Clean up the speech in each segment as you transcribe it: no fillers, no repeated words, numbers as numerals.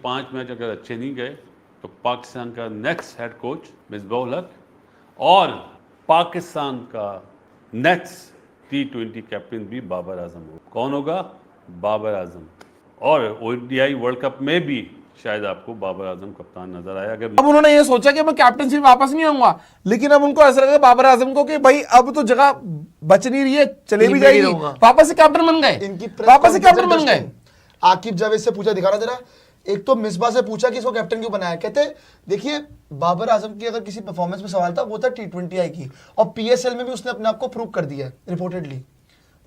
5 match अगर अच्छे नहीं गए तो पाकिस्तान का next head coach Misbah ul Haq और पाकिस्तान का नेक्स्ट T20 कैप्टन भी बाबर आजम होगा। कौन होगा? बाबर आजम। और ओडीआई वर्ल्ड कप में भी शायद आपको बाबर आजम कप्तान नजर आया। अगर अब उन्होंने ये सोचा कि मैं कैप्टनसी वापस नहीं आऊंगा, लेकिन अब उनको ऐसा लगा बाबर आजम को कि भाई अब तो जगह बच नहीं रही है, चले भी जाएगी, वापस से कैप्टन बन गए। इनकी वापस से कैप्टन बन गए। आकिब जावेद से पूछा, दिखाना जरा, एक तो मिसबा से पूछा कि इसको कैप्टन क्यों बनाया। कहते देखिए बाबर आजम की अगर किसी परफॉर्मेंस में सवाल था वो था T20 की, और PSL में भी उसने अपने आप को प्रूव कर दिया है रिपोर्टेडली,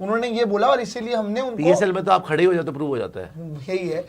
उन्होंने ये बोला, और इसीलिए हमने उनको PSL में तो आप खड़े हो जाते प्रूव हो जाता है, यही है।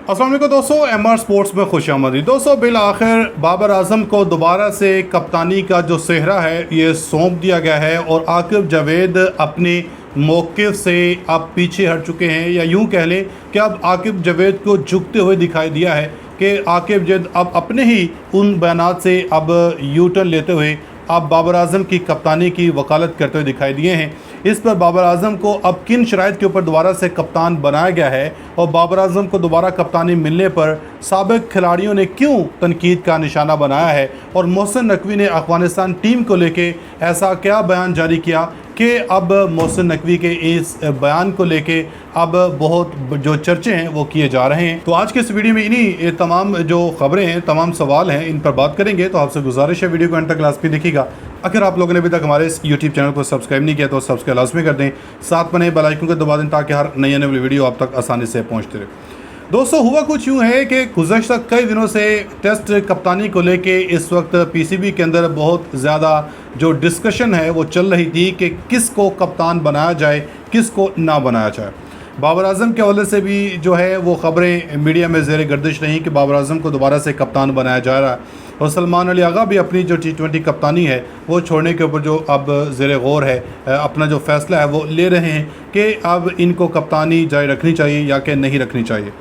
अस्सलाम वालेकुम दोस्तों, MR स्पोर्ट्स में खुशामदीद। दोस्तों बिल आखिर बाबर आजम को दोबारा से कप्तानी का जो सेहरा है ये सौंप दिया गया है और आकिब जावेद अपने मौक़िफ़ से अब पीछे हट चुके हैं, या यूं कह लें कि अब आकिब जावेद को झुकते हुए दिखाई दिया है कि आकिब जावेद अब अपने ही उन बयानात से अब यू टर्न लेते हुए अब बाबर आजम की कप्तानी की वकालत करते हुए दिखाई दिए हैं। इस पर बाबर आजम को अब किन शराइत के ऊपर दोबारा से कप्तान बनाया गया है और बाबर आजम को दोबारा कप्तानी मिलने पर साबिक खिलाड़ियों ने क्यों तनकीद का निशाना बनाया है, और मोहसिन नकवी ने अफगानिस्तान टीम को लेके ऐसा क्या बयान जारी किया कि अब मोहसिन नकवी के इस बयान को लेके अब बहुत जो चर्चे हैं वो किए जा रहे हैं। तो आज के इस वीडियो में इन्हीं तमाम जो खबरें हैं, तमाम सवाल हैं, इन पर बात करेंगे। तो आपसे गुजारिश है वीडियो को अंत तक लाजमी देखिएगा। अगर आप लोगों ने अभी तक हमारे इस यूट्यूब चैनल को सब्सक्राइब नहीं किया तो सब्सक्राइब लाजमी कर दें, साथ में बेल आइकन को दबा दें ताकि हर नई आने वाली वीडियो आप तक आसानी से पहुँचते रहे। दोस्तों हुआ कुछ यूँ है कि गुज़श्ता कई दिनों से टेस्ट कप्तानी को लेके इस वक्त PCB के अंदर बहुत ज़्यादा जो डिस्कशन है वो चल रही थी कि किसको कप्तान बनाया जाए, किसको ना बनाया जाए। बाबर आजम के हवाले से भी जो है वो ख़बरें मीडिया में ज़ेर गर्दिश रहीं कि बाबर आजम को दोबारा से कप्तान बनाया जा रहा है, और सलमान अली आगा भी अपनी जो T20 कप्तानी है वो छोड़ने के ऊपर जो अब ज़ेर गौर है, अपना जो फ़ैसला है वो ले रहे हैं कि अब इनको कप्तानी जारी रखनी चाहिए या कि नहीं रखनी चाहिए।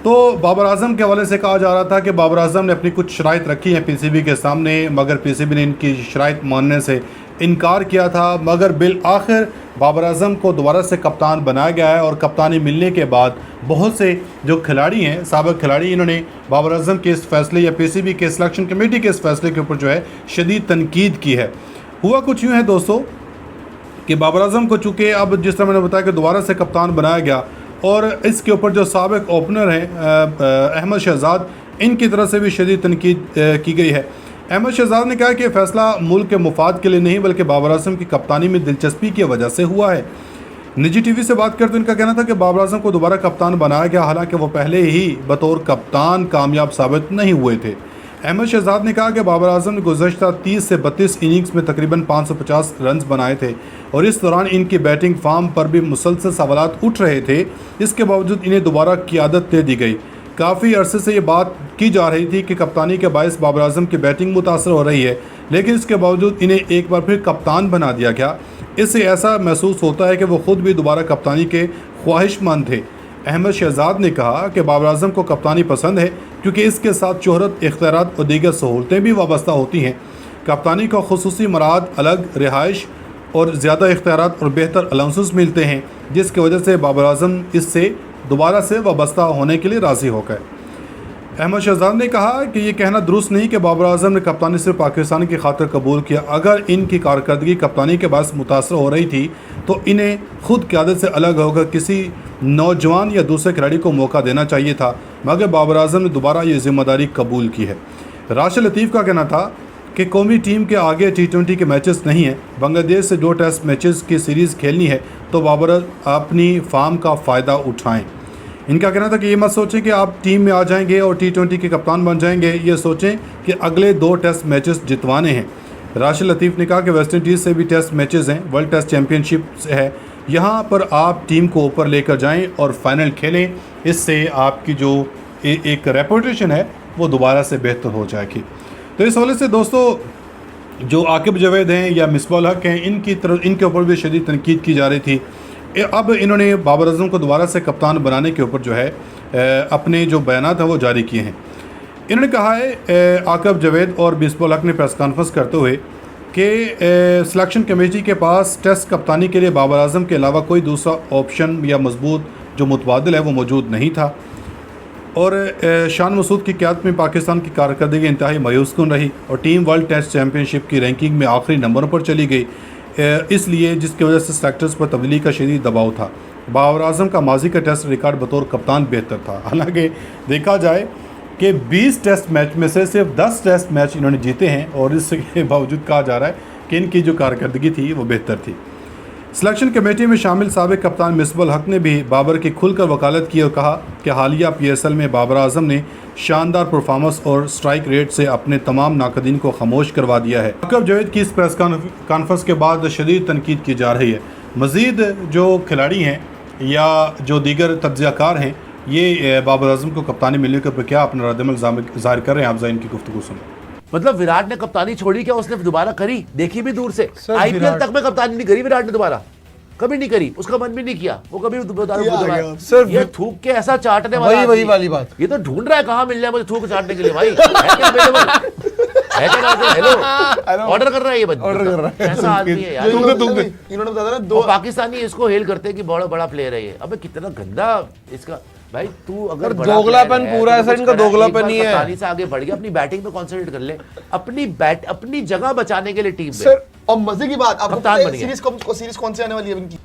तो बाबर आजम के हवाले से कहा जा रहा था कि बाबर आजम ने अपनी कुछ शराइत रखी हैं PCB के सामने, मगर PCB ने इनकी शराइत मानने से इनकार किया था। मगर बिल आखिर बाबर आजम को दोबारा से कप्तान बनाया गया है, और कप्तानी मिलने के बाद बहुत से जो खिलाड़ी हैं, साबिक खिलाड़ी, इन्होंने बाबर आजम के इस फैसले या PCB के सिलेक्शन कमेटी के इस फैसले के ऊपर जो है शदीद तनकीद की है। हुआ कुछ यूँ है दोस्तों कि बाबर आजम को चूँकि अब जिस तरह मैंने बताया कि दोबारा से कप्तान बनाया गया, और इसके ऊपर जो साबिक ओपनर हैं अहमद शहजाद, इनकी तरफ से भी शदीद तनकीद की गई है। अहमद शहजाद ने कहा कि फ़ैसला मुल्क के मुफाद के लिए नहीं बल्कि बाबर आजम की कप्तानी में दिलचस्पी की वजह से हुआ है। निजी TV से बात करते इनका कहना था कि बाबर आजम को दोबारा कप्तान बनाया गया, हालांकि वो पहले ही बतौर कप्तान कामयाब साबित नहीं हुए थे। अहमद शहजाद ने कहा कि बाबर आजम ने गुज़श्ता 30 से 32 इनिंग्स में तकरीबन 550 रन बनाए थे, और इस दौरान इनकी बैटिंग फार्म पर भी मुसलसल सवालात उठ रहे थे। इसके बावजूद इन्हें दोबारा क़ियादत दे दी गई। काफ़ी अरसे से ये बात की जा रही थी कि कप्तानी के बायस बाबर आजम की बैटिंग मुतासर हो रही है, लेकिन इसके बावजूद इन्हें एक बार फिर कप्तान बना दिया गया। इससे ऐसा महसूस होता है कि वो ख़ुद भी दोबारा कप्तानी के ख्वाहिशमंद थे। अहमद शहजाद ने कहा कि बाबर आजम को कप्तानी पसंद है क्योंकि इसके साथ शोहरत, इख्तियारात और दीगर सहूलतें भी वाबस्ता होती हैं। कप्तानी को खुसूसी मराद, अलग रिहाइश और ज़्यादा इख्तियारात और बेहतर अलाउंसेस मिलते हैं, जिसकी वजह से बाबर आजम इससे दोबारा से वाबस्ता होने के लिए राज़ी हो गए। अहमद शहजाद ने कहा कि ये कहना दुरुस्त नहीं कि बाबर आजम ने कप्तानी सिर्फ पाकिस्तान की खातिर कबूल किया। अगर इनकी कारकर्दगी कप्तानी के बाद मुतासर हो रही थी तो इन्हें खुद क़यादत से अलग होकर किसी नौजवान या दूसरे खिलाड़ी को मौका देना चाहिए था, मगर बाबर आजम ने दोबारा ये ज़िम्मेदारी कबूल की है। राशिद लतीफ़ का कहना था कि कौमी टीम के आगे T20 के मैचेस नहीं हैं, बांग्लादेश से 2 टेस्ट मैचेस की सीरीज़ खेलनी है, तो बाबर अपनी फार्म का फ़ायदा उठाएँ। इनका कहना था कि ये मत सोचें कि आप टीम में आ जाएंगे और T20 के कप्तान बन जाएंगे, ये सोचें कि अगले 2 टेस्ट मैचेस जितवाने हैं। राशिद लतीफ़ ने कहा कि वेस्ट इंडीज़ से भी टेस्ट मैचेस हैं, वर्ल्ड टेस्ट चैम्पियनशिप है, यहाँ पर आप टीम को ऊपर लेकर जाएं और फाइनल खेलें। इससे आपकी जो एक रेपुटेशन है वो दोबारा से बेहतर हो जाएगी। तो इस हवाले से दोस्तों जो आकिब जावेद हैं या मिसबाह उल हक हैं, इनके ऊपर भी शदीद तनकीद की जा रही थी। अब इन्होंने बाबर आजम को दोबारा से कप्तान बनाने के ऊपर जो है अपने जो बयानात हैं वो जारी किए हैं। इन्होंने कहा है आकिब जावेद और मिसबाह उल हक ने प्रेस कॉन्फ्रेंस करते हुए कि सिलेक्शन कमेटी के पास टेस्ट कप्तानी के लिए बाबर आजम के अलावा कोई दूसरा ऑप्शन या मजबूत जो मुतबादिल है वो मौजूद नहीं था। और शान मसूद की क़यादत में पाकिस्तान की कारकर्दगी इंतहाई मायूसकुन रही और टीम वर्ल्ड टेस्ट चैम्पियनशिप की रैंकिंग में आखिरी नंबरों पर चली गई, इसलिए जिसकी वजह से सेलेक्टर्स पर तब्दीली का शदीद दबाव था। बाबर आजम का माजी का टेस्ट रिकॉर्ड बतौर कप्तान बेहतर था। हालांकि देखा जाए कि 20 टेस्ट मैच में से सिर्फ 10 टेस्ट मैच इन्होंने जीते हैं और इसके बावजूद कहा जा रहा है कि इनकी जो कारकर्दगी थी वो बेहतर थी। सिलेक्शन कमेटी में शामिल साबिक कप्तान मिसबाह हक ने भी बाबर की खुलकर वकालत की और कहा कि हालिया PSL में बाबर आजम ने शानदार परफॉर्मेंस और स्ट्राइक रेट से अपने तमाम नाकदीन को खामोश करवा दिया है। आकिब जावेद की इस प्रेस कॉन्फ्रेंस के बाद शदीद तनकीद की जा रही है। मज़ीद जो खिलाड़ी हैं या जो दीगर तज्ज़ियाकार हैं, ये बाबर आजम को कप्तानी मिलने के ऊपर क्या अपना रद्दमल ज़ाहिर कर रहे हैं? आप ज़रा इनकी गुफ्तगू सुनो। मतलब विराट ने कप्तानी छोड़ी क्या? उसने दोबारा करी, देखी भी दूर से। सर, IPL विराट- तक में कप्तानी नहीं करी विराट ने दोबारा, कभी नहीं करी, उसका मन भी नहीं किया वो कभी दोबारा। सर, ये थूक के ऐसा चाटने वाला वही आदमी। वाली बात। ये तो ढूंढ रहा है कहाँ मिल जाए मुझे थूक चाटने के लिए। भाई है क्या available? है क्या? हेलो, ऑर्डर कर रहा है ये बंदा, ऑर्डर कर रहा है। ऐसा आदमी है यार। इन्होंने बताया ना वो पाकिस्तानी इसको हेल करते हैं कि बड़ा बड़ा प्लेयर है ये। अबे कितना गंदा इसका भाई। तू अगर पर बड़ा दोगलापन player है, पूरा तो ऐसा कुछ इनका करा, एक दोगलापन बार ही है। कप्तानी से आगे बढ़ गया, अपनी बैटिंग पे कंसंट्रेट कर ले, अपनी जगह बचाने के लिए टीम में। सर, और मजे की बात, आपको कप्तान पता है बन गया। सीरीज कौन से आने वाली है इनकी?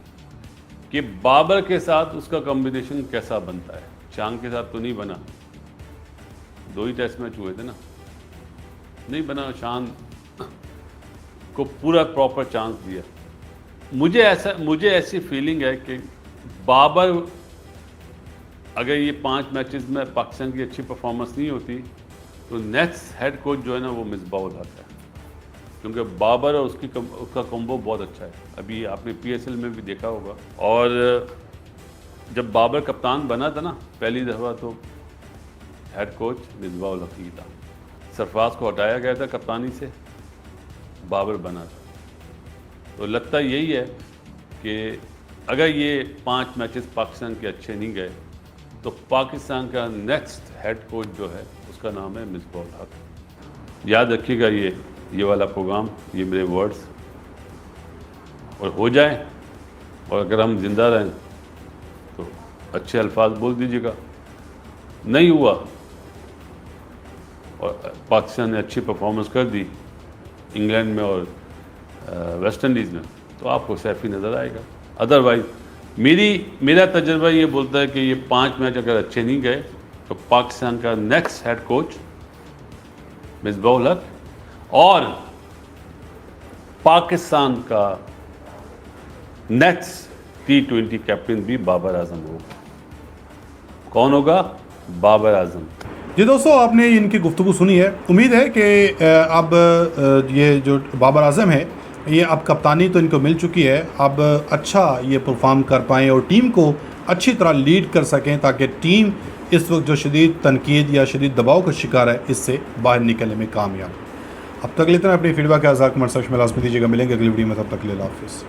कि बाबर के साथ उसका कॉम्बिनेशन कैसा बनता है। चांद के साथ तो नहीं बना, 2 ही टेस्ट मैच हुए थे ना, नहीं बना। चांद को पूरा प्रॉपर चांस दिया। मुझे ऐसी फीलिंग है कि बाबर अगर ये 5 मैचेस में पाकिस्तान की अच्छी परफॉर्मेंस नहीं होती तो नेक्स्ट हेड कोच जो है ना वो मिसबाह उल हक है, क्योंकि बाबर और उसका कॉम्बो बहुत अच्छा है। अभी आपने PSL में भी देखा होगा। और जब बाबर कप्तान बना था ना पहली दफ़ा, तो हेड कोच मिसबाह उल हक ही था। सरफराज को हटाया गया था कप्तानी से, बाबर बना था। तो लगता यही है कि अगर ये 5 मैचेस पाकिस्तान के अच्छे नहीं गए तो पाकिस्तान का नेक्स्ट हेड कोच जो है उसका नाम है मिसबाह उल हक। याद रखिएगा ये वाला प्रोग्राम, ये मेरे वर्ड्स, और हो जाए, और अगर हम जिंदा रहें तो अच्छे अल्फाज बोल दीजिएगा। नहीं हुआ और पाकिस्तान ने अच्छी परफॉर्मेंस कर दी इंग्लैंड में और वेस्ट इंडीज़ में, तो आपको सैफी नज़र आएगा। अदरवाइज मेरा तजर्बा ये बोलता है कि ये 5 मैच अगर अच्छे नहीं गए तो पाकिस्तान का next head coach Misbah ul Haq और पाकिस्तान का नेक्स्ट T20 कैप्टन भी बाबर आजम होगा। कौन होगा? बाबर आजम। जी दोस्तों, आपने इनकी गुफ्तगू सुनी है। उम्मीद है कि अब ये जो बाबर आजम है, ये अब कप्तानी तो इनको मिल चुकी है, अब अच्छा ये परफॉर्म कर पाएँ और टीम को अच्छी तरह लीड कर सकें, ताकि टीम इस वक्त जो शदीद तनकीद या शदीद दबाव का शिकार है इससे बाहर निकलने में कामयाब। अब तक लेते हैं अपनी फीडबैक के आज़ाद कमेंट सेक्शन में लाजमी दीजिएगा। मिलेंगे अगली वीडियो में, तब तक के लिए अल्लाह हाफ़िज़।